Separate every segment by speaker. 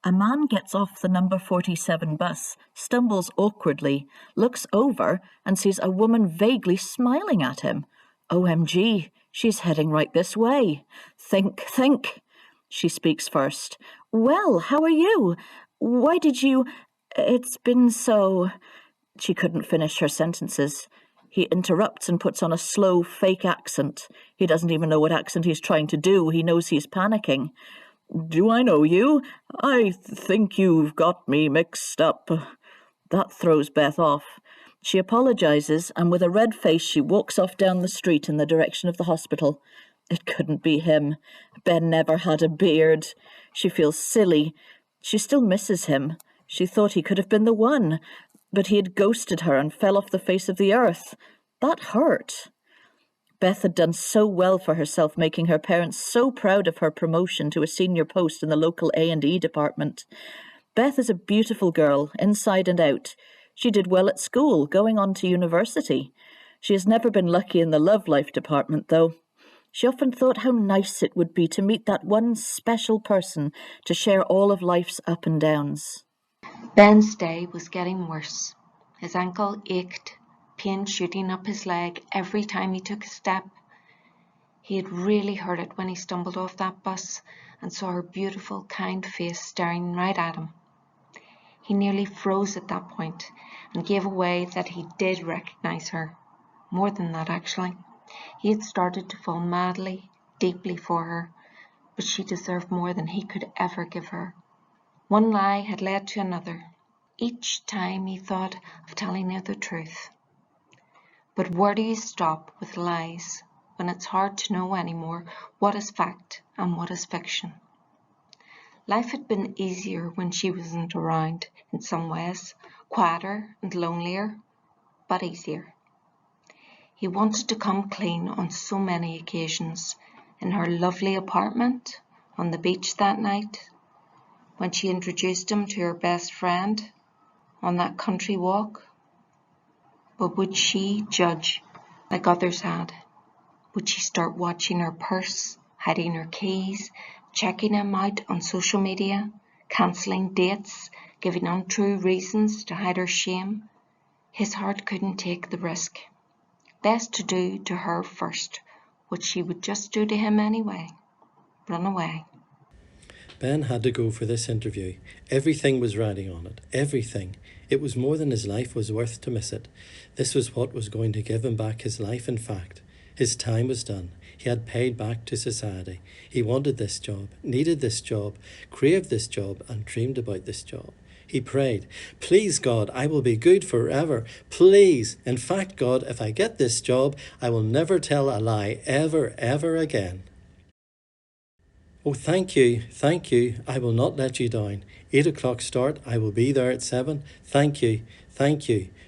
Speaker 1: A man gets off the number 47 bus, stumbles awkwardly, looks over, and sees a woman vaguely smiling at him. OMG, she's heading right this way. Think. She speaks first. Well, how are you? Why did you... It's been so... She couldn't finish her sentences. He interrupts and puts on a slow, fake accent. He doesn't even know what accent he's trying to do. He knows he's panicking. Do I know you? I think you've got me mixed up. That throws Beth off. She apologizes, and with a red face she walks off down the street in the direction of the hospital. It couldn't be him. Ben never had a beard. She feels silly. She still misses him. She thought he could have been the one, but he had ghosted her and fell off the face of the earth. That hurt. Beth had done so well for herself, making her parents so proud of her promotion to a senior post in the local A&E department. Beth is a beautiful girl, inside and out. She did well at school, going on to university. She has never been lucky in the love life department, though. She often thought how nice it would be to meet that one special person to share all of life's up and downs.
Speaker 2: Ben's day was getting worse. His ankle ached, pain shooting up his leg every time he took a step. He had really heard it when he stumbled off that bus and saw her beautiful, kind face staring right at him. He nearly froze at that point and gave away that he did recognize her. More than that, actually. He had started to fall madly, deeply for her, but she deserved more than he could ever give her. One lie had led to another. Each time he thought of telling her the truth. But where do you stop with lies when it's hard to know anymore what is fact and what is fiction? Life had been easier when she wasn't around in some ways, quieter and lonelier, but easier. He wanted to come clean on so many occasions, in her lovely apartment, on the beach that night, when she introduced him to her best friend, on that country walk. But would she judge like others had? Would she start watching her purse, hiding her keys, checking him out on social media, cancelling dates, giving untrue reasons to hide her shame? His heart couldn't take the risk. Best to do to her first what she would just do to him anyway. Run away.
Speaker 3: Ben had to go for this interview. Everything was riding on it. Everything. It was more than his life was worth to miss it. This was what was going to give him back his life, in fact. His time was done. He had paid back to society. He wanted this job, needed this job, craved this job, and dreamed about this job. He prayed, "Please, God, I will be good forever. Please. In fact, God, if I get this job, I will never tell a lie ever, ever again." "Oh, thank you. I will not let you down. 8 o'clock start. I will be there at 7. Thank you.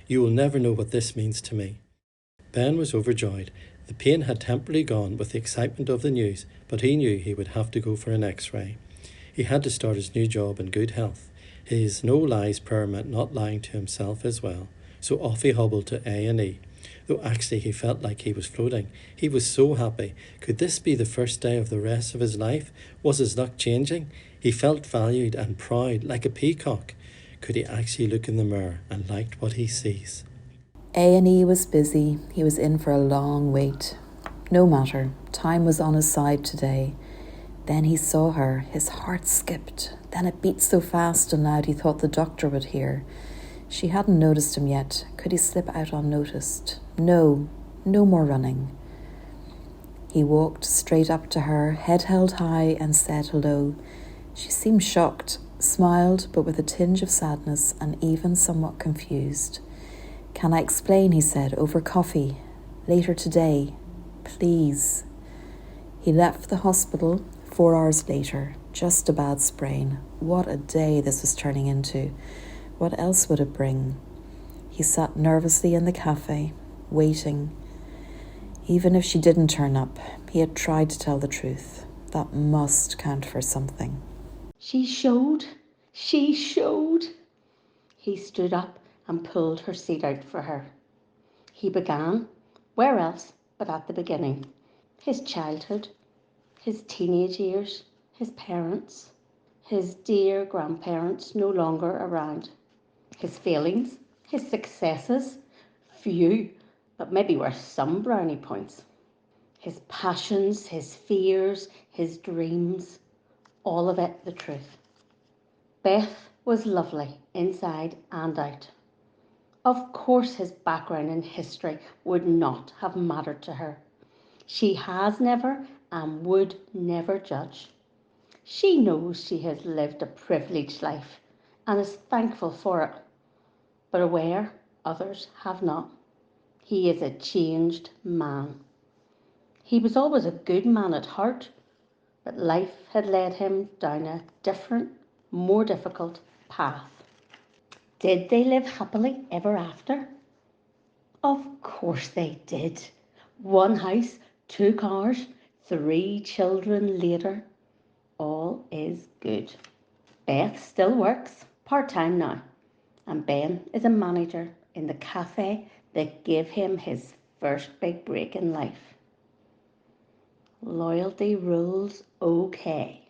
Speaker 3: You will never know what this means to me." Ben was overjoyed. The pain had temporarily gone with the excitement of the news, but he knew he would have to go for an X-ray. He had to start his new job in good health. His no lies prayer meant not lying to himself as well. So off he hobbled to A&E. Though actually he felt like he was floating. He was so happy. Could this be the first day of the rest of his life? Was his luck changing? He felt valued and proud, like a peacock. Could he actually look in the mirror and liked what he sees?
Speaker 4: A&E was busy. He was in for a long wait. No matter, time was on his side today. Then he saw her. His heart skipped. Then it beat so fast and loud he thought the doctor would hear. She hadn't noticed him yet. Could he slip out unnoticed? No more running. He walked straight up to her, head held high, and said hello. She seemed shocked, smiled, but with a tinge of sadness and even somewhat confused. "Can I explain?" he said, "over coffee. Later today. Please." He left the hospital 4 hours later. Just a bad sprain. What a day this was turning into. What else would it bring? He sat nervously in the cafe, waiting. Even if she didn't turn up, he had tried to tell the truth. That must count for something.
Speaker 5: She showed. He stood up and pulled her seat out for her. He began, where else but at the beginning? His childhood, his teenage years, his parents. His dear grandparents no longer around. His failings, his successes, few, but maybe worth some brownie points. His passions, his fears, his dreams, all of it the truth. Beth was lovely inside and out. Of course, his background in history would not have mattered to her. She has never and would never judge. She knows she has lived a privileged life and is thankful for it, but aware others have not. He is a changed man. He was always a good man at heart, but life had led him down a different, more difficult path. Did they live happily ever after? Of course they did. One house, 2 cars, 3 children later. All is good. Beth still works part-time now, and Ben is a manager in the cafe that gave him his first big break in life. Loyalty rules okay.